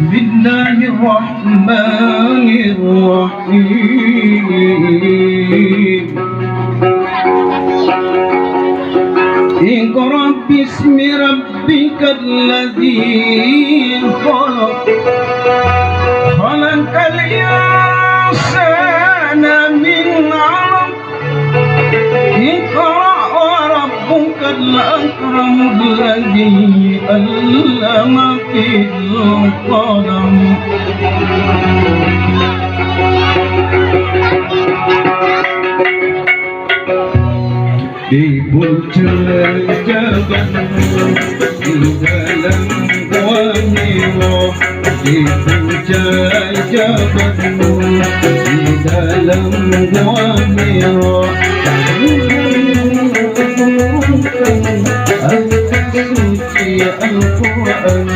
Bismillahirrahmanirrahim. Iqra bismi rabbikal ladzi khalaq. Khalaqal insana min 'alaq. Iqra wa rabbukal akramul ladzi 'allama bil qalam. Di puncak jabal, di dalam gua Hira. Di puncak jabal, di dalam gua Hira. Ayat suci Al-Quran,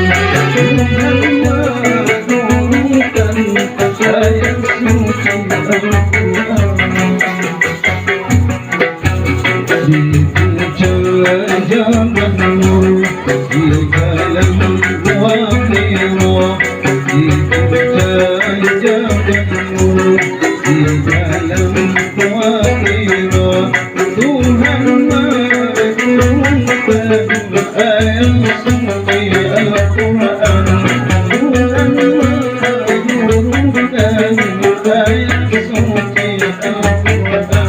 turunkan ayat suci Al-Quran. Di puncak jabal, di dalam gua Hira. Di puncak jabal, di dalam gua Hira. Tuhan menurunkan ayat suci Al-Quran. Tuhan menurunkan ayat suci Al-Quran.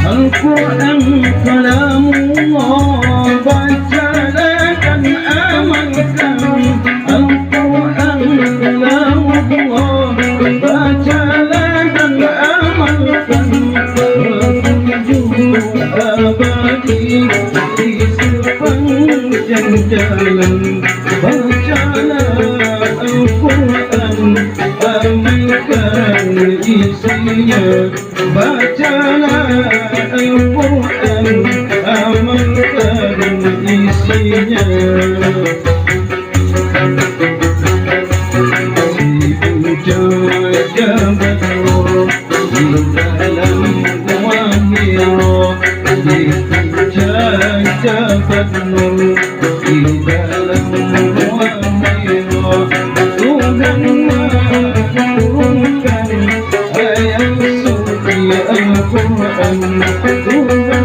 Al-Quran kalamullah, bacalah dan amalkan. Al-Quran kalamullah, bacalah dan amalkan. Petunjuk abadi di sepanjang jalan. Bacalah Al-Quran, amalkan isinya. Bacalah Al-Quran, amalkan isinya. Di puncak jabal, di dalam gua Hira. Di puncak jabal, di dalam gua Hira. Tuhan menurunkan ayat suci Al-Quran. Tuhan